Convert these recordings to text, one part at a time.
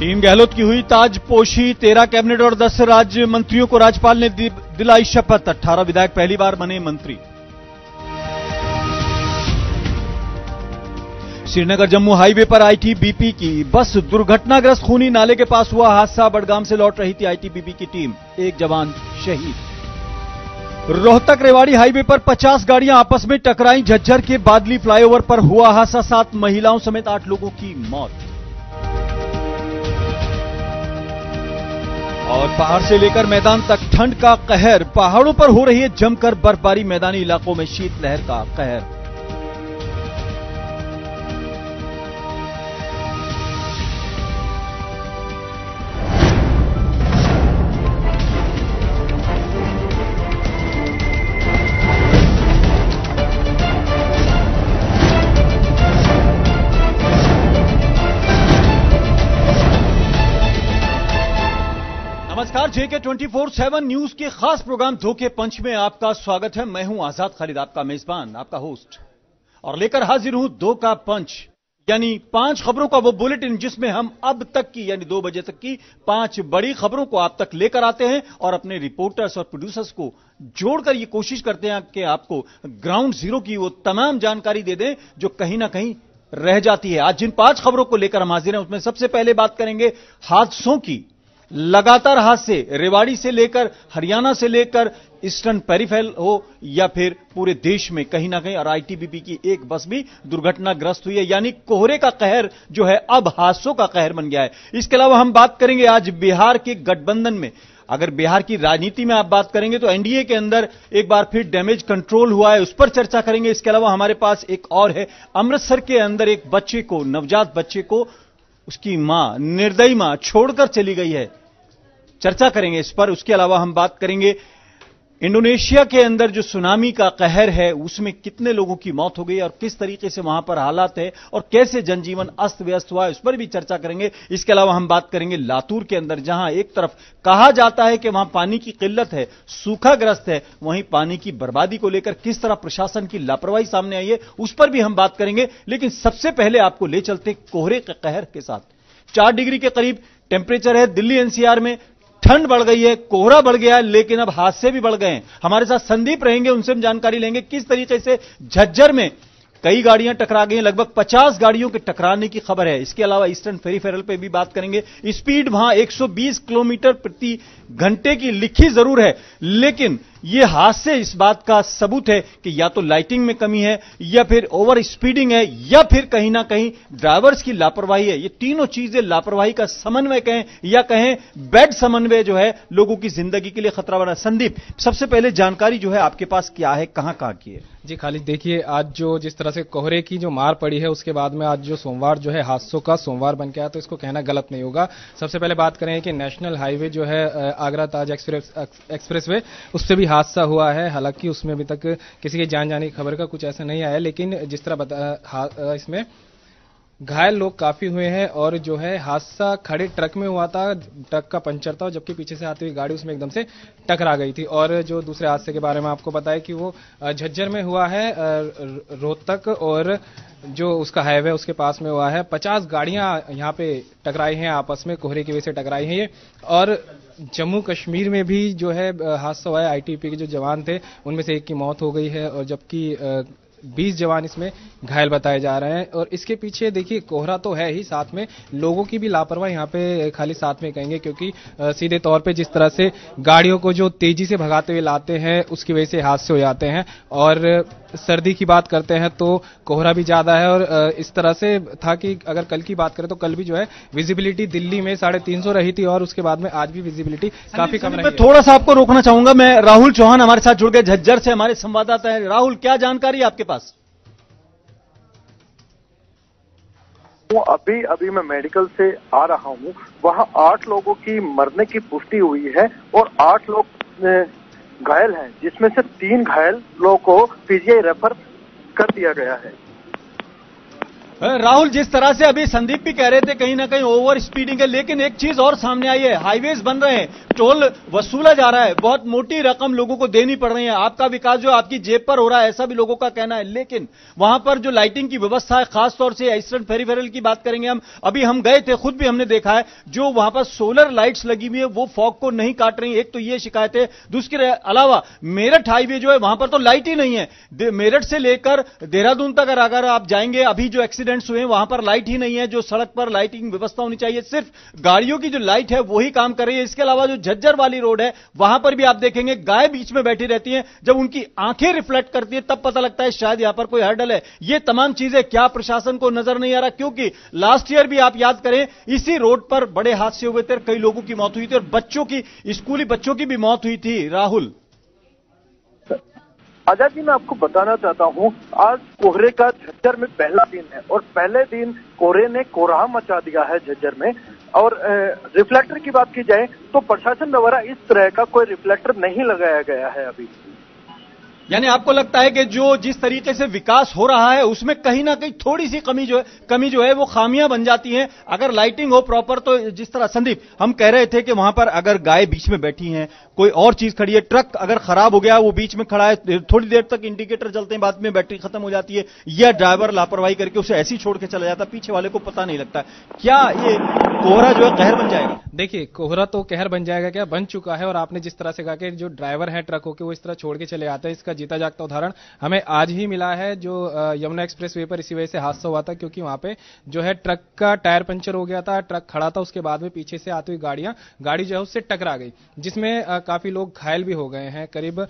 Team Gehlot की हुई ताजपोशी, 13 कैबिनेट और 10 राज्य मंत्रियों को राज्यपाल ने दिलाई शपथ। 18 विधायक पहली बार बने मंत्री। श्रीनगर जम्मू हाईवे पर आईटीबीपी की बस दुर्घटनाग्रस्त, खूनी नाले के पास हुआ हादसा। बडगाम से लौट रही थी आईटीबीपी की टीम, एक जवान शहीद। रोहतक रेवाड़ी हाईवे पर 50 गाड़ियां आपस में टकराई। झज्जर के बादली फ्लाईओवर पर हुआ हादसा, 7 महिलाओं समेत 8 लोगों की मौत। और पहाड़ से लेकर मैदान तक ठंड का कहर, पहाड़ों पर हो रही है जमकर बर्फबारी, मैदानी इलाकों में शीतलहर का कहर। नमस्कार, जेके 24/7 न्यूज के खास प्रोग्राम धोखे पंच में आपका स्वागत है। मैं हूं आजाद खालिद, आपका मेजबान, आपका होस्ट, और लेकर हाजिर हूं दो का पंच, यानी 5 खबरों का वो बुलेटिन जिसमें हम अब तक की, यानी 2 बजे तक की 5 बड़ी खबरों को आप तक लेकर आते हैं और अपने रिपोर्टर्स और प्रोड्यूसर्स को जोड़कर ये कोशिश करते हैं कि आपको ग्राउंड जीरो की वो तमाम जानकारी दे दें जो कहीं ना कहीं रह जाती है। आज जिन 5 खबरों को लेकर हम हाजिर हैं उसमें सबसे पहले बात करेंगे हादसों की। लगातार हादसे, रेवाड़ी से लेकर हरियाणा से लेकर ईस्टर्न पेरिफेरल हो या फिर पूरे देश में कहीं ना कहीं, और आईटीबीपी की एक बस भी दुर्घटनाग्रस्त हुई है, यानी कोहरे का कहर जो है अब हादसों का कहर बन गया है। इसके अलावा हम बात करेंगे आज बिहार के गठबंधन में। अगर बिहार की राजनीति में आप बात करेंगे तो एनडीए के अंदर एक बार फिर डैमेज कंट्रोल हुआ है, उस पर चर्चा करेंगे। इसके अलावा हमारे पास एक और है, अमृतसर के अंदर एक बच्चे को, नवजात बच्चे को उसकी मां, निर्दयी मां छोड़कर चली गई है, चर्चा करेंगे इस पर। उसके अलावा हम बात करेंगे इंडोनेशिया के अंदर जो सुनामी का कहर है उसमें कितने लोगों की मौत हो गई और किस तरीके से वहां पर हालात है और कैसे जनजीवन अस्त व्यस्त हुआ है, उस पर भी चर्चा करेंगे। इसके अलावा हम बात करेंगे लातूर के अंदर, जहां एक तरफ कहा जाता है कि वहां पानी की किल्लत है, सूखाग्रस्त है, वहीं पानी की बर्बादी को लेकर किस तरह प्रशासन की लापरवाही सामने आई है, उस पर भी हम बात करेंगे। लेकिन सबसे पहले आपको ले चलते कोहरे के कहर के साथ। 4 डिग्री के करीब टेम्परेचर है दिल्ली एनसीआर में, ठंड बढ़ गई है, कोहरा बढ़ गया है, लेकिन अब हादसे भी बढ़ गए हैं। हमारे साथ संदीप रहेंगे, उनसे हम जानकारी लेंगे किस तरीके से झज्जर में कई गाड़ियां टकरा गई हैं, लगभग 50 गाड़ियों के टकराने की खबर है। इसके अलावा ईस्टर्न पेरिफेरल पे भी बात करेंगे। स्पीड वहां 120 किलोमीटर प्रति घंटे की लिखी जरूर है, लेकिन यह हादसे इस बात का सबूत है कि या तो लाइटिंग में कमी है, या फिर ओवर स्पीडिंग है, या फिर कहीं ना कहीं ड्राइवर्स की लापरवाही है। ये तीनों चीजें लापरवाही का समन्वय कहें या कहें बैड समन्वय जो है लोगों की जिंदगी के लिए खतरा बना। संदीप, सबसे पहले जानकारी जो है आपके पास क्या है, कहां की है? जी खालिद, देखिए आज जो जिस तरह से कोहरे की जो मार पड़ी है उसके बाद में आज जो सोमवार जो है हादसों का सोमवार बन के आया, तो इसको कहना गलत नहीं होगा। सबसे पहले बात करें कि नेशनल हाईवे जो है आगरा ताज एक्सप्रेसवे, उससे भी हादसा हुआ है। हालांकि उसमें अभी तक किसी की जान जाने की खबर का कुछ ऐसा नहीं आया, लेकिन जिस तरह इसमें घायल लोग काफी हुए हैं। और जो है हादसा खड़े ट्रक में हुआ था, ट्रक का पंचर था, जबकि पीछे से आती हुई गाड़ी उसमें एकदम से टकरा गई थी। और जो दूसरे हादसे के बारे में आपको बताया कि वो झज्जर में हुआ है, रोहतक और जो उसका हाईवे उसके पास में हुआ है। 50 गाड़ियां यहाँ पे टकराई हैं आपस में, कोहरे की वजह से टकराई हैं ये। और जम्मू कश्मीर में भी जो है हादसा हुआ है, आईटीबीपी के जो जवान थे उनमें से एक की मौत हो गई है, और जबकि 20 जवान इसमें घायल बताए जा रहे हैं। और इसके पीछे देखिए कोहरा तो है ही, साथ में लोगों की भी लापरवाही यहाँ पे खाली साथ में कहेंगे, क्योंकि सीधे तौर पे जिस तरह से गाड़ियों को जो तेजी से भगाते हुए लाते हैं उसकी वजह से हादसे हो जाते हैं। और सर्दी की बात करते हैं तो कोहरा भी ज्यादा है, और इस तरह से था कि अगर कल की बात करें तो कल भी जो है विजिबिलिटी दिल्ली में 350 रही थी, और उसके बाद में आज भी विजिबिलिटी काफी कम रही है। थोड़ा सा आपको रोकना चाहूंगा, मैं राहुल चौहान हमारे साथ जुड़ गए झज्जर से, हमारे संवाददाता है। राहुल, क्या जानकारी है आपके पास? अभी मैं मेडिकल से आ रहा हूँ, वहाँ 8 लोगों की मरने की पुष्टि हुई है और 8 लोग घायल हैं, जिसमें से 3 घायल लोगों को पीजीआई रेफर कर दिया गया है। राहुल, जिस तरह से अभी संदीप भी कह रहे थे कहीं ना कहीं ओवर स्पीडिंग है, लेकिन एक चीज और सामने आई है, हाईवेज बन रहे हैं, टोल वसूला जा रहा है, बहुत मोटी रकम लोगों को देनी पड़ रही है, आपका विकास जो आपकी जेब पर हो रहा है, ऐसा भी लोगों का कहना है। लेकिन वहां पर जो लाइटिंग की व्यवस्था है, खासतौर से ईस्टर्न पेरिफेरल की बात करेंगे हम, अभी हम गए थे, खुद भी हमने देखा है, जो वहां पर सोलर लाइट्स लगी हुई है वो फॉग को नहीं काट रही। एक तो ये शिकायत है, दूसरे अलावा मेरठ हाईवे जो है वहां पर तो लाइट ही नहीं है। मेरठ से लेकर देहरादून तक अगर आप जाएंगे, अभी जो एक्सीडेंट्स हुए वहां पर लाइट ही नहीं है। जो सड़क पर लाइटिंग व्यवस्था होनी चाहिए, सिर्फ गाड़ियों की जो लाइट है वही काम कर रही है। इसके अलावा जो झज्जर वाली रोड है वहां पर भी आप देखेंगे गाय बीच में बैठी रहती है, जब उनकी आंखें रिफ्लेक्ट करती है तब पता लगता है शायद यहां पर कोई हर्डल है। ये तमाम चीजें क्या प्रशासन को नजर नहीं आ रहा? क्योंकि लास्ट ईयर भी आप याद करें इसी रोड पर बड़े हादसे हुए थे, कई लोगों की मौत हुई थी और बच्चों की, स्कूली बच्चों की भी मौत हुई थी। राहुल, आजाद जी, मैं आपको बताना चाहता हूं, आज कोहरे का झज्जर में पहला दिन है और पहले दिन कोहरे ने कोहराम मचा दिया है झज्जर में। और रिफ्लेक्टर की बात की जाए तो प्रशासन द्वारा इस तरह का कोई रिफ्लेक्टर नहीं लगाया गया है अभी। यानी आपको लगता है कि जो जिस तरीके से विकास हो रहा है उसमें कहीं ना कहीं थोड़ी सी कमी जो है वो खामियां बन जाती हैं अगर लाइटिंग हो प्रॉपर। तो जिस तरह संदीप हम कह रहे थे कि वहां पर अगर गाय बीच में बैठी हैं, कोई और चीज खड़ी है, ट्रक अगर खराब हो गया वो बीच में खड़ा है, थोड़ी देर तक इंडिकेटर जलते हैं, बाद में बैटरी खत्म हो जाती है, या ड्राइवर लापरवाही करके उसे ऐसी छोड़ के चला जाता, पीछे वाले को पता नहीं लगता। क्या ये कोहरा जो है कहर बन जाएगा? देखिए, कोहरा तो कहर बन जाएगा, क्या बन चुका है। और आपने जिस तरह से कहा कि जो ड्राइवर हैं ट्रकों के वो इस तरह छोड़ के चले आते हैं, इसका जीता जागता उदाहरण हमें आज ही मिला है। जो यमुना एक्सप्रेस वे पर इसी वजह से हादसा हुआ था, क्योंकि वहां पे जो है ट्रक का टायर पंचर हो गया था, ट्रक खड़ा था, उसके बाद में पीछे से आती हुई गाड़ी जो है उससे टकरा गई, जिसमें काफी लोग घायल भी हो गए हैं। करीब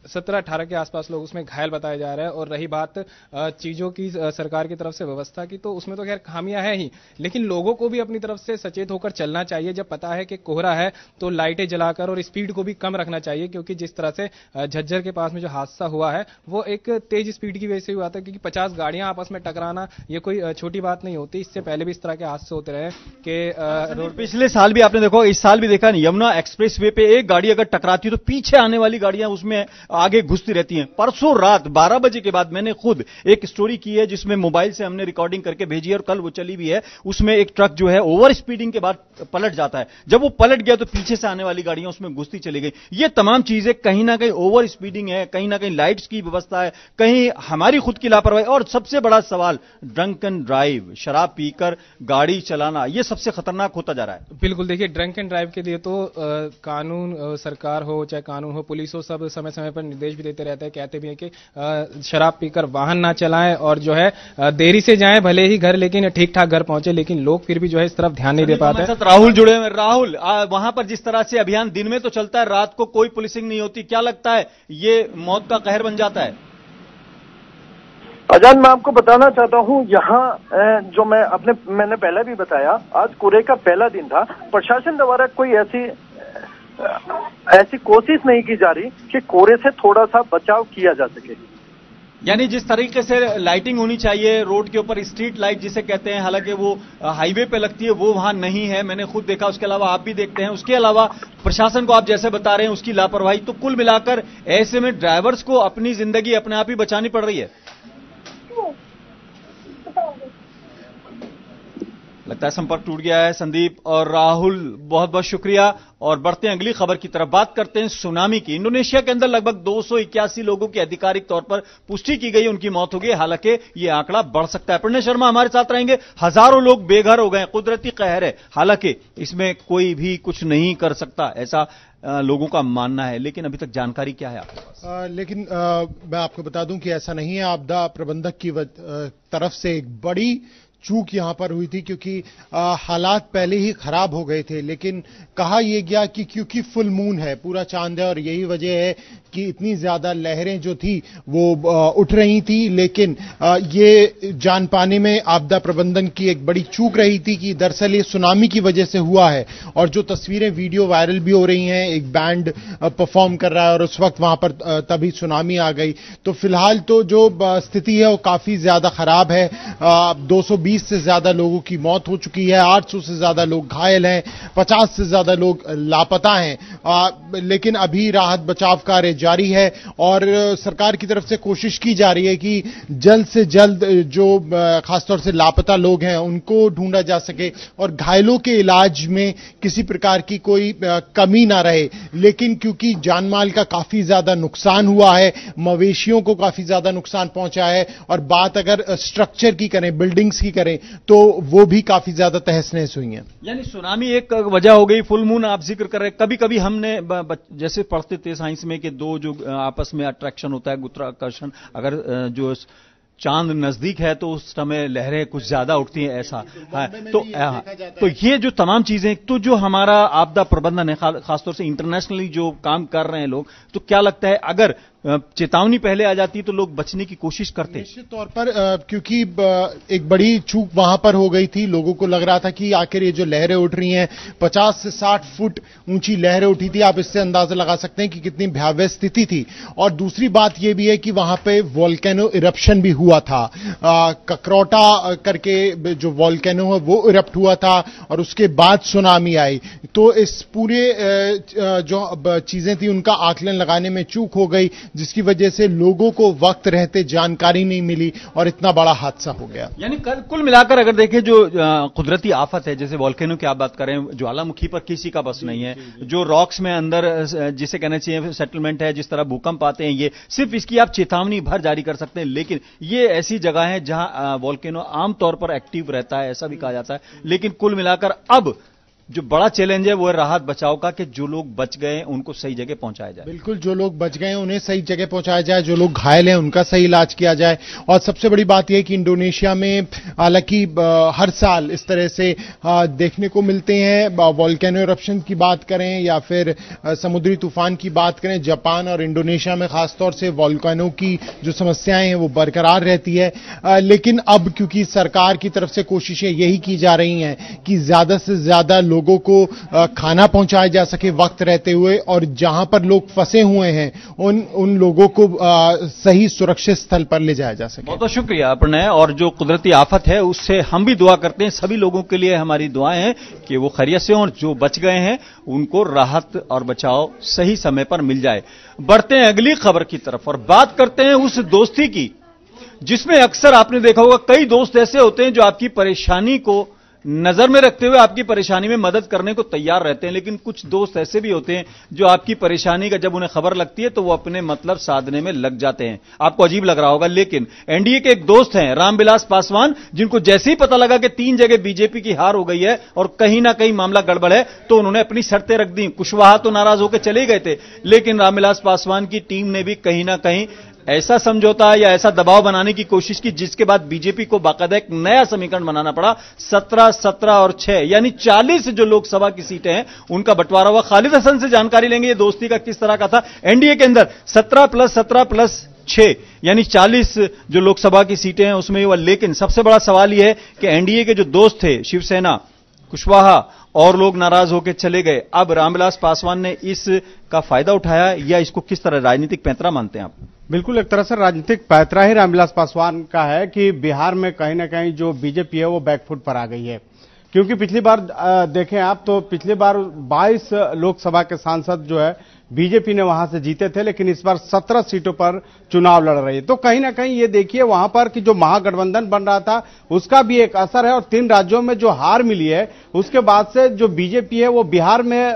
17-18 के आसपास लोग उसमें घायल बताए जा रहे हैं। और रही बात चीजों की सरकार की तरफ से व्यवस्था की, तो उसमें तो खैर खामियां है ही, लेकिन लोगों को भी अपनी तरफ से सचेत होकर चलना चाहिए। जब पता है कि कोहरा है तो लाइटें जलाकर और स्पीड को भी कम रखना चाहिए, क्योंकि जिस तरह से झज्जर के पास में जो हादसा हुआ है वो एक तेज स्पीड की वजह से हुआ था, क्योंकि 50 गाड़ियां आपस में टकराना ये कोई छोटी बात नहीं होती। इससे पहले भी इस तरह के हादसे होते रहे कि रोड पिछले साल भी आपने देखो, इस साल भी देखा, यमुना एक्सप्रेस वे पे एक गाड़ी अगर टकराती है तो पीछे आने वाली गाड़ियां उसमें आगे घुसती रहती हैं। परसों रात 12 बजे के बाद मैंने खुद एक स्टोरी की है जिसमें मोबाइल से हमने रिकॉर्डिंग करके भेजी है और कल वो चली भी है। उसमें एक ट्रक जो है ओवर स्पीडिंग के बाद पलट जाता है, जब वो पलट गया तो पीछे से आने वाली गाड़ियां उसमें घुसती चली गई। ये तमाम चीजें कहीं ना कहीं ओवर स्पीडिंग है, कहीं ना कहीं लाइट्स की व्यवस्था है, कहीं हमारी खुद की लापरवाही, और सबसे बड़ा सवाल ड्रंक एंड ड्राइव, शराब पीकर गाड़ी चलाना, ये सबसे खतरनाक होता जा रहा है। बिल्कुल, देखिए ड्रंक एंड ड्राइव के लिए तो कानून, सरकार हो चाहे कानून हो, पुलिस हो, सब समय समय पर निर्देश भी देते रहते हैं। कहते भी हैं कि शराब पीकर वाहन ना चलाएं और जो है देरी से जाएं भले ही घर, लेकिन ठीक ठाक घर पहुंचे। लेकिन लोग फिर भी जो है इस तरफ ध्यान नहीं दे पाते हैं। राहुल जुड़े हुए। राहुल, वहां पर जिस तरह से अभियान दिन में तो चलता है, रात को कोई पुलिसिंग नहीं होती, क्या लगता है ये मौत का कहर बन जाता है? आजाद, मैं आपको बताना चाहता हूं, यहाँ जो मैंने पहले भी बताया, आज कोहरे का पहला दिन था। प्रशासन द्वारा कोई ऐसी कोशिश नहीं की जा रही कि कोहरे से थोड़ा सा बचाव किया जा सके। यानी जिस तरीके से लाइटिंग होनी चाहिए रोड के ऊपर, स्ट्रीट लाइट जिसे कहते हैं, हालांकि वो हाईवे पे लगती है, वो वहां नहीं है, मैंने खुद देखा, उसके अलावा आप भी देखते हैं। उसके अलावा प्रशासन को आप जैसे बता रहे हैं उसकी लापरवाही, तो कुल मिलाकर ऐसे में ड्राइवर्स को अपनी जिंदगी अपने आप ही बचानी पड़ रही है। लगता है संपर्क टूट गया है। संदीप और राहुल, बहुत बहुत शुक्रिया। और बढ़ते हैं अगली खबर की तरफ, बात करते हैं सुनामी की। इंडोनेशिया के अंदर लगभग 281 लोगों की आधिकारिक तौर पर पुष्टि की गई, उनकी मौत हो गई। हालांकि यह आंकड़ा बढ़ सकता है। प्रणय शर्मा हमारे साथ रहेंगे। हजारों लोग बेघर हो गए, कुदरती कहर है, हालांकि इसमें कोई भी कुछ नहीं कर सकता, ऐसा लोगों का मानना है। लेकिन अभी तक जानकारी क्या है आपके पास? लेकिन मैं आपको बता दूं कि ऐसा नहीं है। आपदा प्रबंधक की तरफ से एक बड़ी चूक यहां पर हुई थी, क्योंकि हालात पहले ही खराब हो गए थे। लेकिन कहा यह गया कि क्योंकि फुल मून है, पूरा चांद है, और यही वजह है कि इतनी ज्यादा लहरें जो थी वो उठ रही थी। लेकिन ये जान पाने में आपदा प्रबंधन की एक बड़ी चूक रही थी कि दरअसल ये सुनामी की वजह से हुआ है। और जो तस्वीरें वीडियो वायरल भी हो रही हैं, एक बैंड परफॉर्म कर रहा है और उस वक्त वहां पर तभी सुनामी आ गई। तो फिलहाल तो जो स्थिति है वो काफी ज्यादा खराब है। 220 से ज्यादा लोगों की मौत हो चुकी है, 800 से ज्यादा लोग घायल हैं, 50 से ज्यादा लोग लापता हैं। लेकिन अभी राहत बचाव कार्य जारी है और सरकार की तरफ से कोशिश की जा रही है कि जल्द से जल्द जो खासतौर से लापता लोग हैं उनको ढूंढा जा सके और घायलों के इलाज में किसी प्रकार की कोई कमी ना रहे। लेकिन क्योंकि जानमाल का काफी ज्यादा नुकसान हुआ है, मवेशियों को काफी ज्यादा नुकसान पहुंचा है और बात अगर स्ट्रक्चर की करें, बिल्डिंग्स की करें, तो वो भी काफी ज्यादा तहस नहस हुई हैं। यानी सुनामी एक वजह हो गई, फुल मून आप जिक्र कर रहे हैं। कभी कभी हमने जैसे पढ़ते थे साइंस में कि दो जो आपस में अट्रैक्शन होता है, गुरुत्वाकर्षण, अगर जो चांद नजदीक है तो उस समय लहरें कुछ ज्यादा उठती हैं, ऐसा है। तो ये जो तमाम चीजें, तो जो हमारा आपदा प्रबंधन है, खासतौर से इंटरनेशनली जो काम कर रहे हैं लोग, तो क्या लगता है अगर चेतावनी पहले आ जाती तो लोग बचने की कोशिश करते? निश्चित तौर पर क्योंकि एक बड़ी चूक वहां पर हो गई थी। लोगों को लग रहा था कि आखिर ये जो लहरें उठ रही हैं, 50 से 60 फुट ऊंची लहरें उठी थी। आप इससे अंदाजा लगा सकते हैं कि कितनी भयावह स्थिति थी। और दूसरी बात यह भी है कि वहां पे वॉल्केनो इरप्शन भी हुआ था। ककरौटा करके जो वॉल्केनो है वो इरप्ट हुआ था और उसके बाद सुनामी आई। तो इस पूरे जो चीजें थी उनका आकलन लगाने में चूक हो गई, जिसकी वजह से लोगों को वक्त रहते जानकारी नहीं मिली और इतना बड़ा हादसा हो गया। यानी कुल मिलाकर अगर देखें, जो कुदरती आफत है, जैसे वॉल्केनो की आप बात करें, ज्वालामुखी पर किसी का बस नहीं है। जो रॉक्स में अंदर जिसे कहना चाहिए सेटलमेंट है, जिस तरह भूकंप आते हैं, ये सिर्फ इसकी आप चेतावनी भर जारी कर सकते हैं। लेकिन ये ऐसी जगह है जहां वॉल्केनो आमतौर पर एक्टिव रहता है, ऐसा भी कहा जाता है। लेकिन कुल मिलाकर अब जो बड़ा चैलेंज है वो है राहत बचाव का, कि जो लोग बच गए उनको सही जगह पहुंचाया जाए। बिल्कुल, जो लोग बच गए उन्हें सही जगह पहुंचाया जाए, जो लोग घायल हैं उनका सही इलाज किया जाए। और सबसे बड़ी बात यह है कि इंडोनेशिया में हालांकि हर साल इस तरह से देखने को मिलते हैं, वॉल्केनो इरप्शन की बात करें या फिर समुद्री तूफान की बात करें, जापान और इंडोनेशिया में खासतौर से वॉल्केनो की जो समस्याएं हैं वो बरकरार रहती है। लेकिन अब क्योंकि सरकार की तरफ से कोशिशें यही की जा रही हैं कि ज्यादा से ज्यादा लोगों को खाना पहुंचाया जा सके वक्त रहते हुए, और जहां पर लोग फंसे हुए हैं उन लोगों को सही सुरक्षित स्थल पर ले जाया जा सके। बहुत बहुत शुक्रिया अपने। और जो कुदरती आफत है उससे हम भी दुआ करते हैं, सभी लोगों के लिए हमारी दुआएं हैं कि वो खैरियत से हों, और जो बच गए हैं उनको राहत और बचाव सही समय पर मिल जाए। बढ़ते हैं अगली खबर की तरफ और बात करते हैं उस दोस्ती की जिसमें अक्सर आपने देखा होगा कई दोस्त ऐसे होते हैं जो आपकी परेशानी को नजर में रखते हुए आपकी परेशानी में मदद करने को तैयार रहते हैं। लेकिन कुछ दोस्त ऐसे भी होते हैं जो आपकी परेशानी का जब उन्हें खबर लगती है तो वो अपने मतलब साधने में लग जाते हैं। आपको अजीब लग रहा होगा, लेकिन एनडीए के एक दोस्त हैं रामविलास पासवान, जिनको जैसे ही पता लगा कि 3 जगह बीजेपी की हार हो गई है और कहीं ना कहीं मामला गड़बड़ है, तो उन्होंने अपनी शर्तें रख दी। कुशवाहा तो नाराज होकर चले गए थे, लेकिन रामविलास पासवान की टीम ने भी कहीं ना कहीं ऐसा समझौता या ऐसा दबाव बनाने की कोशिश की, जिसके बाद बीजेपी को बाकायदा एक नया समीकरण बनाना पड़ा। 17, 17 और 6 यानी 40 जो लोकसभा की सीटें हैं उनका बंटवारा हुआ। खालिद हसन से जानकारी लेंगे ये दोस्ती का किस तरह का था। एनडीए के अंदर 17 + 17 + 6 यानी 40 जो लोकसभा की सीटें हैं उसमें हुआ। लेकिन सबसे बड़ा सवाल यह है कि एनडीए के जो दोस्त थे, शिवसेना, कुशवाहा और लोग नाराज होकर चले गए। अब रामविलास पासवान ने इसका फायदा उठाया या इसको किस तरह राजनीतिक पैंतरा मानते हैं आप? बिल्कुल, एक तरह से राजनीतिक पैंतरा ही रामविलास पासवान का है कि बिहार में कहीं ना कहीं जो बीजेपी है वो बैकफुट पर आ गई है। क्योंकि पिछली बार देखें आप तो पिछली बार 22 लोकसभा के सांसद जो है बीजेपी ने वहां से जीते थे, लेकिन इस बार 17 सीटों पर चुनाव लड़ रही है। तो कहीं ना कहीं ये देखिए वहां पर कि जो महागठबंधन बन रहा था उसका भी एक असर है, और 3 राज्यों में जो हार मिली है उसके बाद से जो बीजेपी है वो बिहार में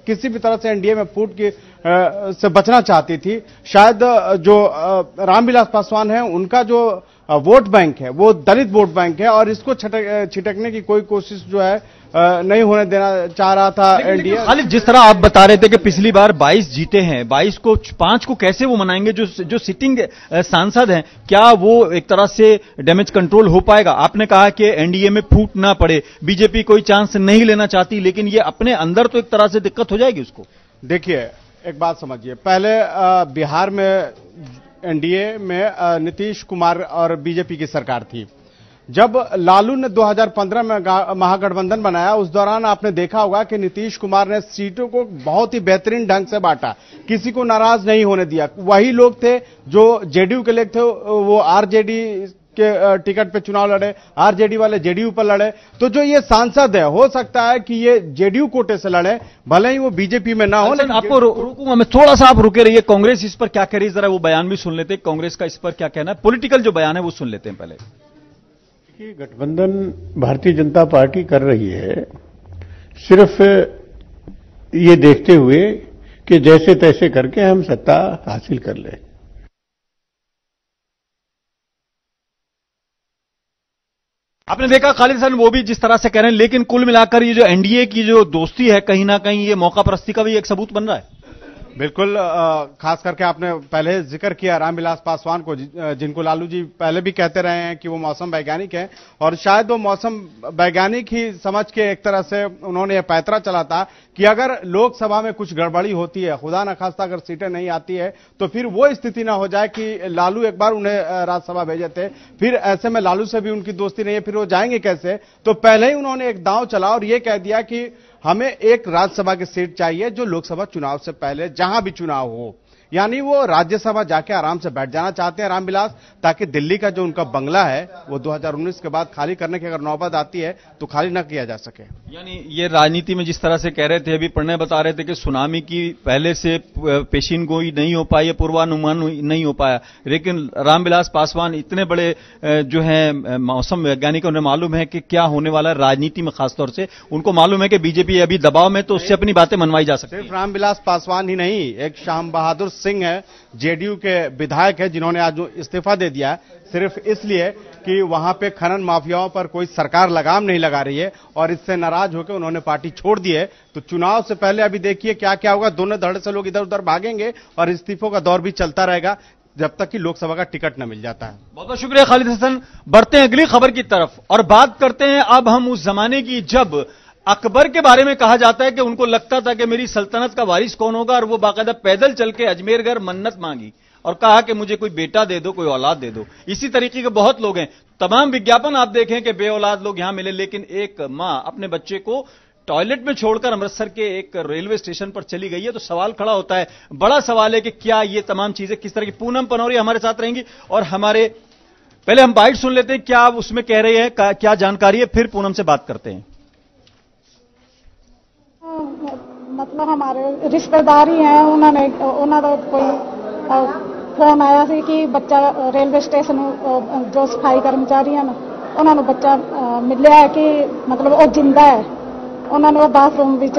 किसी भी तरह से एनडीए में फूट की से बचना चाहती थी। शायद जो रामविलास पासवान है उनका जो वोट बैंक है वो दलित वोट बैंक है, और इसको छिटकने की कोई कोशिश जो है नहीं होने देना चाह रहा था एनडीए। खालिद, जिस तरह आप बता रहे थे कि पिछली बार 22 जीते हैं, 22 को 5 को कैसे वो मनाएंगे? जो सिटिंग सांसद हैं, क्या वो एक तरह से डैमेज कंट्रोल हो पाएगा? आपने कहा कि एनडीए में फूट ना पड़े, बीजेपी कोई चांस नहीं लेना चाहती, लेकिन ये अपने अंदर तो एक तरह से दिक्कत हो जाएगी उसको। देखिए एक बात समझिए, पहले बिहार में एनडीए में नीतीश कुमार और बीजेपी की सरकार थी। जब लालू ने 2015 में महागठबंधन बनाया, उस दौरान आपने देखा होगा कि नीतीश कुमार ने सीटों को बहुत ही बेहतरीन ढंग से बांटा, किसी को नाराज नहीं होने दिया। वही लोग थे जो जेडीयू के लोग थे वो आरजेडी के टिकट पे चुनाव लड़े, आरजेडी वाले जेडीयू पर लड़े। तो जो ये सांसद है, हो सकता है कि ये जेडीयू कोटे से लड़े, भले ही वो बीजेपी में ना हो। लेकिन आपको रोकूंगा मैं, थोड़ा सा आप रुके रहिए। कांग्रेस इस पर क्या कह रही है, जरा वो बयान भी सुन लेते हैं। कांग्रेस का इस पर क्या कहना है, पॉलिटिकल जो बयान है वो सुन लेते हैं पहले। गठबंधन भारतीय जनता पार्टी कर रही है सिर्फ ये देखते हुए कि जैसे तैसे करके हम सत्ता हासिल कर लें। आपने देखा खालिद हसन वो भी जिस तरह से कह रहे हैं, लेकिन कुल मिलाकर ये जो एनडीए की जो दोस्ती है, कहीं ना कहीं ये मौका परस्ती का भी एक सबूत बन रहा है। बिल्कुल, खास करके आपने पहले जिक्र किया रामविलास पासवान को, जिनको लालू जी पहले भी कहते रहे हैं कि वो मौसम वैज्ञानिक हैं, और शायद वो मौसम वैज्ञानिक ही समझ के एक तरह से उन्होंने यह पैंतरा चला था कि अगर लोकसभा में कुछ गड़बड़ी होती है, खुदा न खास्ता अगर सीटें नहीं आती है, तो फिर वो स्थिति ना हो जाए कि लालू एक बार उन्हें राज्यसभा भेजे थे, फिर ऐसे में लालू से भी उनकी दोस्ती नहीं है, फिर वो जाएंगे कैसे। तो पहले ही उन्होंने एक दांव चला और ये कह दिया कि हमें एक राज्यसभा की सीट चाहिए जो लोकसभा चुनाव से पहले जहां भी चुनाव हो, यानी वो राज्यसभा जाके आराम से बैठ जाना चाहते हैं रामविलास, ताकि दिल्ली का जो उनका बंगला है वो 2019 के बाद खाली करने की अगर नौबत आती है तो खाली न किया जा सके। यानी ये राजनीति में जिस तरह से कह रहे थे, अभी प्रणय बता रहे थे कि सुनामी की पहले से पेशीन गोई नहीं हो पाई, पूर्वानुमान नहीं हो पाया, लेकिन रामविलास पासवान इतने बड़े जो है मौसम वैज्ञानिक, उन्हें मालूम है कि क्या होने वाला है राजनीति में। खासतौर से उनको मालूम है कि बीजेपी अभी दबाव में, तो उससे अपनी बातें मनवाई जा सकती है। सिर्फ रामविलास पासवान ही नहीं, एक श्याम बहादुर सिंह है, जेडीयू के विधायक है, जिन्होंने आज इस्तीफा दे दिया सिर्फ इसलिए कि वहां पे खनन माफियाओं पर कोई सरकार लगाम नहीं लगा रही है, और इससे नाराज होकर उन्होंने पार्टी छोड़ दी है। तो चुनाव से पहले अभी देखिए क्या क्या होगा, दोनों धड़े से लोग इधर उधर भागेंगे और इस्तीफों का दौर भी चलता रहेगा जब तक कि लोकसभा का टिकट न मिल जाता है। बहुत बहुत शुक्रिया खालिद हसन। बढ़ते हैं अगली खबर की तरफ और बात करते हैं अब हम उस जमाने की जब अकबर के बारे में कहा जाता है कि उनको लगता था कि मेरी सल्तनत का वारिस कौन होगा, और वो बाकायदा पैदल चल के अजमेरगढ़ मन्नत मांगी और कहा कि मुझे कोई बेटा दे दो, कोई औलाद दे दो। इसी तरीके के बहुत लोग हैं। तमाम विज्ञापन आप देखें कि बे औलाद लोग यहां मिले, लेकिन एक मां अपने बच्चे को टॉयलेट में छोड़कर अमृतसर के एक रेलवे स्टेशन पर चली गई है। तो सवाल खड़ा होता है, बड़ा सवाल है कि क्या ये तमाम चीजें किस तरह की। पूनम पनौरी हमारे साथ रहेंगी और हमारे पहले हम बाइट सुन लेते हैं क्या उसमें कह रहे हैं, क्या जानकारी है, फिर पूनम से बात करते हैं। मतलब हमारे रिश्तेदारी हैं, उन्होंने कोई फोन आया ਸੀ कि बच्चा रेलवे स्टेशन जो सफाई कर्मचारी हैं उन्होंने बच्चा मिलिया है कि मतलब वो जिंदा है। उन्होंने वो बाथरूम विच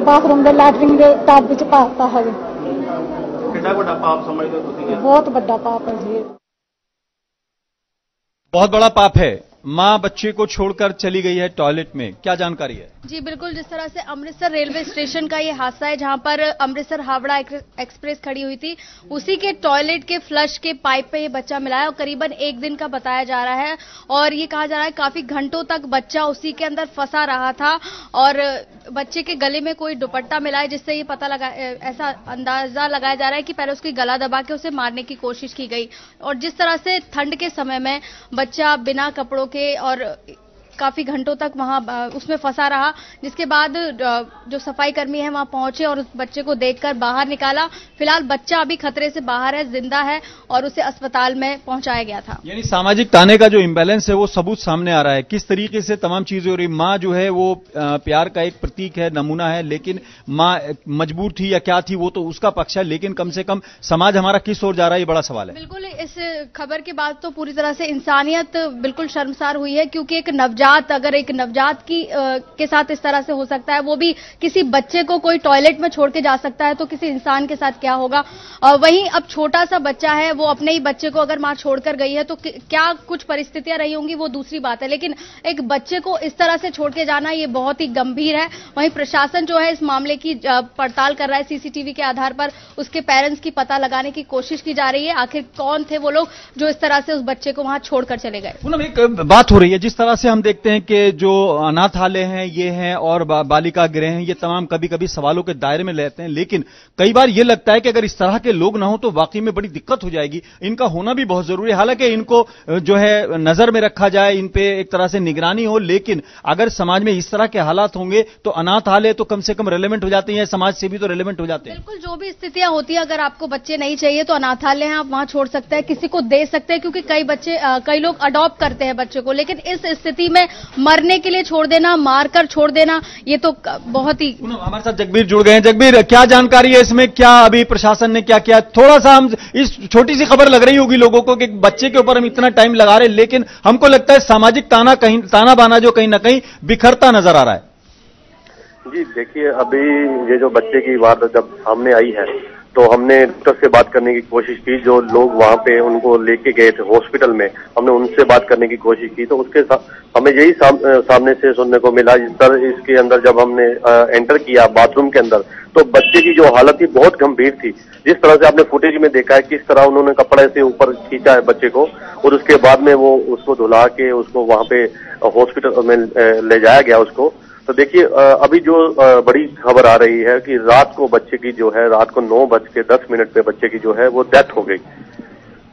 बाथरूम के लैटरिन के टब विच पाता है। कितना बड़ा पाप समझते हो तुसीं? बहुत बड़ा पाप है जी, बहुत बड़ा पाप है। मां बच्चे को छोड़कर चली गई है टॉयलेट में, क्या जानकारी है? जी बिल्कुल, जिस तरह से अमृतसर रेलवे स्टेशन का ये हादसा है जहां पर अमृतसर हावड़ा एक्सप्रेस खड़ी हुई थी, उसी के टॉयलेट के फ्लश के पाइप पे ये बच्चा मिला है और करीबन 1 दिन का बताया जा रहा है। और ये कहा जा रहा है काफी घंटों तक बच्चा उसी के अंदर फंसा रहा था और बच्चे के गले में कोई दुपट्टा मिला है, जिससे ये पता लगा, ऐसा अंदाजा लगाया जा रहा है कि पहले उसकी गला दबा के उसे मारने की कोशिश की गई। और जिस तरह से ठंड के समय में बच्चा बिना कपड़ों के और काफी घंटों तक वहां उसमें फंसा रहा, जिसके बाद जो सफाई कर्मी है वहां पहुंचे और उस बच्चे को देखकर बाहर निकाला। फिलहाल बच्चा अभी खतरे से बाहर है, जिंदा है और उसे अस्पताल में पहुंचाया गया था। यानी सामाजिक ताने का जो इम्बैलेंस है वो सबूत सामने आ रहा है, किस तरीके से तमाम चीजें हो रही। मां जो है वो प्यार का एक प्रतीक है, नमूना है, लेकिन मां मजबूर थी या क्या थी वो तो उसका पक्ष है, लेकिन कम से कम समाज हमारा किस ओर जा रहा है ये बड़ा सवाल है। बिल्कुल, इस खबर के बाद तो पूरी तरह से इंसानियत बिल्कुल शर्मसार हुई है, क्योंकि एक नवजात अगर एक नवजात के साथ इस तरह से हो सकता है, वो भी किसी बच्चे को कोई टॉयलेट में छोड़ के जा सकता है, तो किसी इंसान के साथ क्या होगा। वहीं अब छोटा सा बच्चा है, वो अपने ही बच्चे को अगर मां छोड़कर गई है तो क्या कुछ परिस्थितियां रही होंगी वो दूसरी बात है, लेकिन एक बच्चे को इस तरह से छोड़ के जाना ये बहुत ही गंभीर है। वहीं प्रशासन जो है इस मामले की पड़ताल कर रहा है, सीसीटीवी के आधार पर उसके पेरेंट्स की पता लगाने की कोशिश की जा रही है, आखिर कौन थे वो लोग जो इस तरह से उस बच्चे को वहां छोड़कर चले गए। पूनम, एक बात हो रही है, जिस तरह से हम देखते हैं कि जो अनाथालय हैं ये हैं और बालिका गृह हैं, ये तमाम कभी कभी सवालों के दायरे में रहते हैं, लेकिन कई बार ये लगता है कि अगर इस तरह के लोग ना हो तो वाकई में बड़ी दिक्कत हो जाएगी। इनका होना भी बहुत जरूरी है, हालांकि इनको जो है नजर में रखा जाए, इन पे एक तरह से निगरानी हो, लेकिन अगर समाज में इस तरह के हालात होंगे तो अनाथालय तो कम से कम रेलेवेंट हो जाते हैं, समाज से भी तो रेलेवेंट हो जाते हैं। बिल्कुल, जो भी स्थितियां होती है, अगर आपको बच्चे नहीं चाहिए तो अनाथालय हैं, आप वहां छोड़ सकते हैं, किसी को दे सकते हैं, क्योंकि कई लोग अडॉप्ट करते हैं बच्चे को। लेकिन इस स्थिति में मरने के लिए छोड़ देना, मारकर छोड़ देना, ये तो बहुत ही। हमारे साथ जगबीर जुड़ गए हैं। जगबीर, क्या जानकारी है इसमें, क्या अभी प्रशासन ने क्या किया? थोड़ा सा हम, इस छोटी सी खबर लग रही होगी लोगों को कि बच्चे के ऊपर हम इतना टाइम लगा रहे हैं, लेकिन हमको लगता है सामाजिक ताना बाना जो कहीं ना कहीं बिखरता नजर आ रहा है। जी देखिए, अभी ये जो बच्चे की बात जब सामने आई है तो हमने डॉक्टर से बात करने की कोशिश की, जो लोग वहां पे उनको लेके गए थे हॉस्पिटल में, हमने उनसे बात करने की कोशिश की तो उसके हमें यही सामने से सुनने को मिला। इसके अंदर जब हमने एंटर किया बाथरूम के अंदर तो बच्चे की जो हालत थी बहुत गंभीर थी। जिस तरह से आपने फुटेज में देखा है किस तरह उन्होंने कपड़े से ऊपर खींचा है बच्चे को और उसके बाद में वो उसको धुला के उसको वहां पे हॉस्पिटल में ले जाया गया उसको। तो देखिए, अभी जो बड़ी खबर आ रही है कि रात को बच्चे की जो है, रात को 9:10 पे बच्चे की जो है वो डेथ हो गई।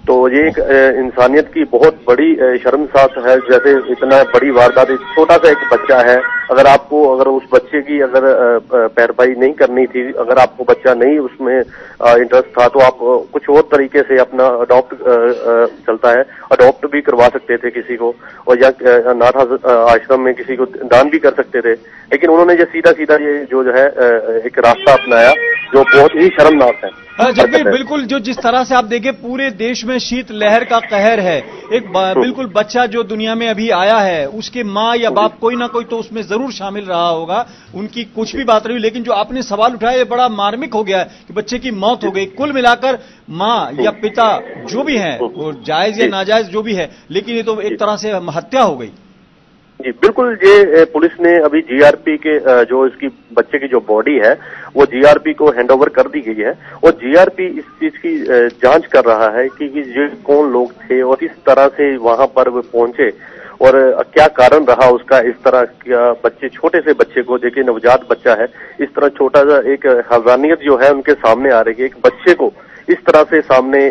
तो ये एक इंसानियत की बहुत बड़ी शर्मसार है, जैसे इतना बड़ी वारदात, छोटा सा एक बच्चा है, अगर उस बच्चे की पैरवाई नहीं करनी थी, अगर आपको बच्चा नहीं उसमें इंटरेस्ट था तो आप कुछ और तरीके से अपना अडॉप्ट चलता है, अडॉप्ट भी करवा सकते थे किसी को, और या अनाथ आश्रम में किसी को दान भी कर सकते थे। लेकिन उन्होंने ये सीधा ये जो है एक रास्ता अपनाया जो बहुत ही शर्मनाक है। जगबीर, बिल्कुल, जो जिस तरह से आप देखें पूरे देश में शीत लहर का कहर है, एक बिल्कुल बच्चा जो दुनिया में अभी आया है उसके माँ या बाप कोई ना कोई तो उसमें जरूर शामिल रहा होगा, उनकी कुछ भी बात रही, लेकिन जो आपने सवाल उठाया ये बड़ा मार्मिक हो गया है कि बच्चे की मौत हो गई। कुल मिलाकर माँ या पिता जो भी है वो जायज या नाजायज जो भी है, लेकिन ये तो एक तरह से हत्या हो गई। जी बिल्कुल, ये पुलिस ने अभी जीआरपी के जो इसकी बच्चे की जो बॉडी है वो जीआरपी को हैंडओवर कर दी गई है और जीआरपी इस चीज की जांच कर रहा है कि ये कौन लोग थे और इस तरह से वहां पर वो पहुंचे और क्या कारण रहा उसका। इस तरह का छोटे से बच्चे को, देखिए नवजात बच्चा है, इस तरह छोटा सा एक हज़ानियत जो है उनके सामने आ रही है। एक बच्चे को इस तरह से सामने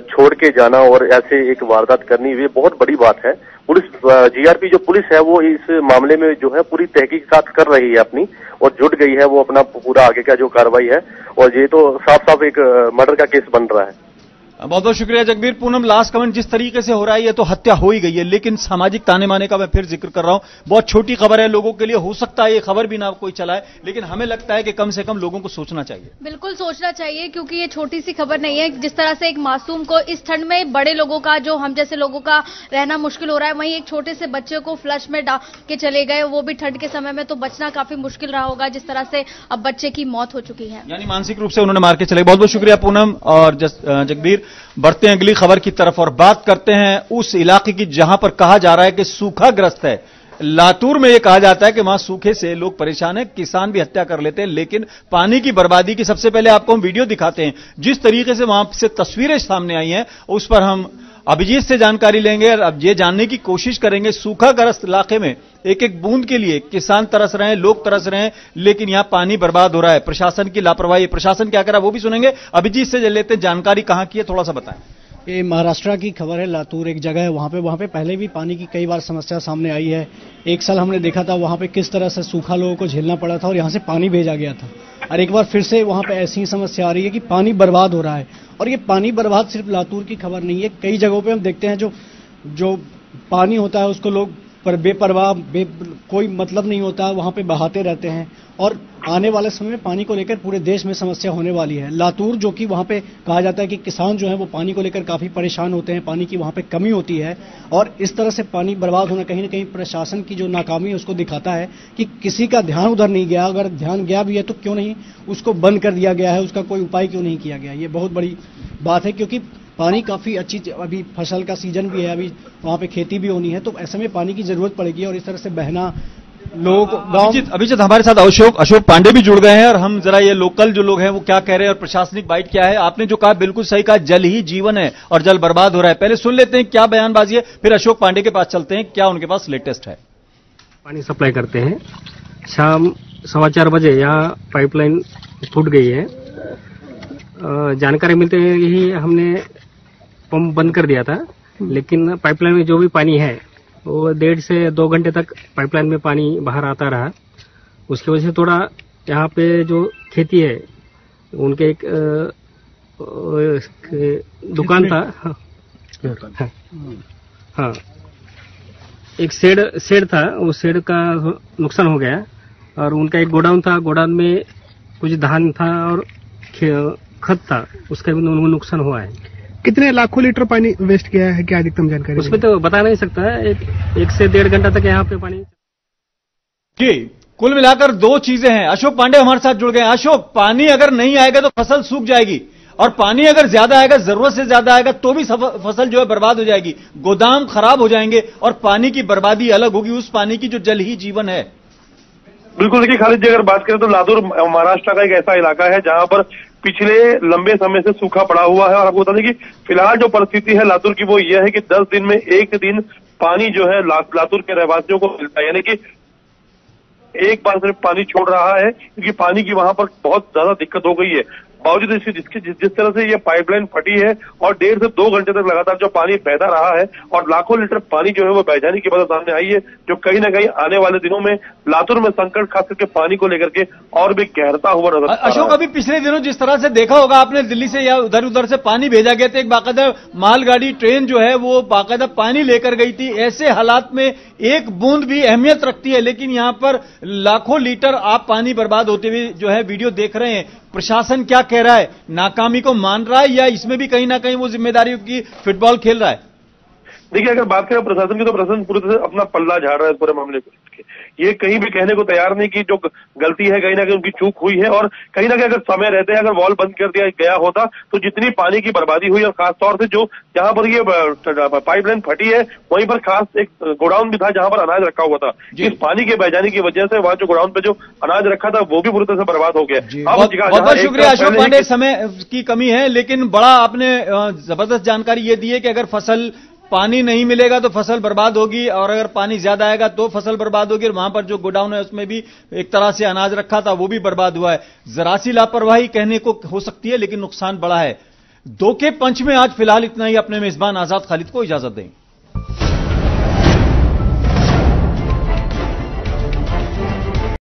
छोड़ के जाना और ऐसे एक वारदात करनी, ये बहुत बड़ी बात है। पुलिस, जीआरपी जो पुलिस है वो इस मामले में जो है पूरी तहकीकात कर रही है अपनी और जुट गई है वो अपना पूरा आगे का जो कार्रवाई है, और ये तो साफ साफ एक मर्डर का केस बन रहा है। बहुत बहुत शुक्रिया जगबीर। पूनम, लास्ट कमेंट, जिस तरीके से हो रहा है ये तो हत्या हो ही गई है, लेकिन सामाजिक ताने माने का मैं फिर जिक्र कर रहा हूं, बहुत छोटी खबर है लोगों के लिए, हो सकता है ये खबर भी ना कोई चलाए, लेकिन हमें लगता है कि कम से कम लोगों को सोचना चाहिए। बिल्कुल सोचना चाहिए, क्योंकि ये छोटी सी खबर नहीं है। जिस तरह से एक मासूम को इस ठंड में, बड़े लोगों का, जो हम जैसे लोगों का रहना मुश्किल हो रहा है, वहीं एक छोटे से बच्चे को फ्लश में डाल के चले गए, वो भी ठंड के समय में, तो बचना काफी मुश्किल रहा होगा जिस तरह से अब बच्चे की मौत हो चुकी है, यानी मानसिक रूप से उन्होंने मार के चले। बहुत बहुत शुक्रिया पूनम और जगबीर। बढ़ते हैं अगली खबर की तरफ और बात करते हैं उस इलाके की जहां पर कहा जा रहा है कि सूखाग्रस्त है। लातूर में यह कहा जाता है कि वहां सूखे से लोग परेशान हैं, किसान भी हत्या कर लेते हैं, लेकिन पानी की बर्बादी की सबसे पहले आपको हम वीडियो दिखाते हैं। जिस तरीके से वहां से तस्वीरें सामने आई हैं उस पर हम अभिजीत से जानकारी लेंगे और अब ये जानने की कोशिश करेंगे सूखाग्रस्त इलाके में एक एक बूंद के लिए किसान तरस रहे हैं, लोग तरस रहे हैं, लेकिन यहां पानी बर्बाद हो रहा है। प्रशासन की लापरवाही, प्रशासन क्या कर रहा है वो भी सुनेंगे। अभिजीत से लेते हैं जानकारी, कहां की है थोड़ा सा बताएं। ये महाराष्ट्र की खबर है, लातूर एक जगह है, वहाँ पे पहले भी पानी की कई बार समस्या सामने आई है। एक साल हमने देखा था वहाँ पे किस तरह से सूखा लोगों को झेलना पड़ा था और यहाँ से पानी भेजा गया था, और एक बार फिर से वहाँ पे ऐसी ही समस्या आ रही है कि पानी बर्बाद हो रहा है। और ये पानी बर्बाद सिर्फ लातूर की खबर नहीं है, कई जगहों पे हम देखते हैं जो पानी होता है उसको लोग पर बेपरवाह कोई मतलब नहीं होता वहाँ पे बहाते रहते हैं, और आने वाले समय में पानी को लेकर पूरे देश में समस्या होने वाली है। लातूर, जो कि वहाँ पे कहा जाता है कि किसान जो है वो पानी को लेकर काफी परेशान होते हैं, पानी की वहाँ पे कमी होती है, और इस तरह से पानी बर्बाद होना कहीं ना कहीं प्रशासन की जो नाकामी है उसको दिखाता है कि किसी का ध्यान उधर नहीं गया। अगर ध्यान गया भी है तो क्यों नहीं उसको बंद कर दिया गया है, उसका कोई उपाय क्यों नहीं किया गया। ये बहुत बड़ी बात है, क्योंकि पानी काफी अच्छी, अभी फसल का सीजन भी है, अभी वहाँ पे खेती भी होनी है, तो ऐसे में पानी की जरूरत पड़ेगी, और इस तरह से बहना लोग गांव। अभिजीत हमारे साथ अशोक पांडे भी जुड़ गए हैं और हम जरा ये लोकल जो लोग हैं वो क्या कह रहे हैं और प्रशासनिक बाइट क्या है। आपने जो कहा बिल्कुल सही कहा, जल ही जीवन है और जल बर्बाद हो रहा है। पहले सुन लेते हैं क्या बयानबाजी है, फिर अशोक पांडे के पास चलते हैं, क्या उनके पास लेटेस्ट है। पानी सप्लाई करते हैं, शाम 4:15 बजे यहाँ पाइपलाइन फूट गई है। जानकारी मिलते ही हमने पंप बंद कर दिया था, लेकिन पाइपलाइन में जो भी पानी है वो 1.5 से 2 घंटे तक पाइपलाइन में पानी बाहर आता रहा। उसकी वजह से थोड़ा यहाँ पे जो खेती है उनके एक दुकान था, हाँ एक शेड था, उस शेड का नुकसान हो गया और उनका एक गोडाउन था, गोडाउन में कुछ धान था और खत था, उसका भी नुकसान हुआ है। कितने लाखों लीटर पानी वेस्ट किया है, क्या अधिकतम जानकारी? उसमें तो बता नहीं सकता है, एक से 1.5 घंटा तक यहाँ पे पानी। जी, कुल मिलाकर 2 चीजें हैं। अशोक पांडे हमारे साथ जुड़ गए हैं। अशोक, पानी अगर नहीं आएगा तो फसल सूख जाएगी और पानी अगर ज्यादा आएगा, जरूरत से ज्यादा आएगा तो भी फसल जो है बर्बाद हो जाएगी, गोदाम खराब हो जाएंगे और पानी की बर्बादी अलग होगी उस पानी की जो जल ही जीवन है। बिल्कुल, देखिए खालिद जी, अगर बात करें तो लातूर महाराष्ट्र का एक ऐसा इलाका है जहां पर पिछले लंबे समय से सूखा पड़ा हुआ है और आपको बता दें कि फिलहाल जो परिस्थिति है लातूर की वो ये है कि 10 दिन में 1 दिन पानी जो है लातूर के रहवासियों को मिलता है, यानी कि एक बार सिर्फ पानी छोड़ रहा है क्योंकि पानी की वहां पर बहुत ज्यादा दिक्कत हो गई है। बावजूद इसके जिस तरह से ये पाइपलाइन फटी है और 1.5 से 2 घंटे तक लगातार जो पानी बहता रहा है और लाखों लीटर पानी जो है वो बह जाने की वजह सामने आई है, जो कहीं ना कहीं आने वाले दिनों में लातूर में संकट खास करके पानी को लेकर के और भी गहरता हुआ नजर। अशोक, अभी पिछले दिनों जिस तरह से देखा होगा आपने, दिल्ली से या उधर उधर से पानी भेजा गया था, एक बाकायदा मालगाड़ी ट्रेन जो है वो बाकायदा पानी लेकर गई थी। ऐसे हालात में एक बूंद भी अहमियत रखती है, लेकिन यहां पर लाखों लीटर आप पानी बर्बाद होते हुए जो है वीडियो देख रहे हैं। प्रशासन क्या कह रहा है, नाकामी को मान रहा है या इसमें भी कहीं ना कहीं वो जिम्मेदारियों की फुटबॉल खेल रहा है? देखिए, अगर बात करें प्रशासन की तो प्रशासन पूरी तरह से अपना पल्ला झाड़ रहा है इस पूरे मामले को। ये कहीं भी कहने को तैयार नहीं कि जो गलती है कहीं ना कहीं उनकी चूक हुई है और कहीं ना कहीं अगर समय रहते अगर वॉल बंद कर दिया गया होता तो जितनी पानी की बर्बादी हुई और खासतौर से जो जहां पर ये पाइपलाइन फटी है वहीं पर खास एक गोडाउन भी था जहां पर अनाज रखा हुआ था। इस पानी के बह जाने की वजह से वहां जो गोडाउन पे जो अनाज रखा था वो भी पूरी तरह से बर्बाद हो गया। बहुत शुक्रिया अशोक पांडे, समय की कमी है लेकिन बड़ा आपने जबरदस्त जानकारी ये दी है कि अगर फसल पानी नहीं मिलेगा तो फसल बर्बाद होगी और अगर पानी ज्यादा आएगा तो फसल बर्बाद होगी। और वहां पर जो गोडाउन है उसमें भी एक तरह से अनाज रखा था वो भी बर्बाद हुआ है। जरा सी लापरवाही कहने को हो सकती है लेकिन नुकसान बड़ा है। 2 के पंच में आज फिलहाल इतना ही। अपने मेजबान आजाद खालिद को इजाजत दें।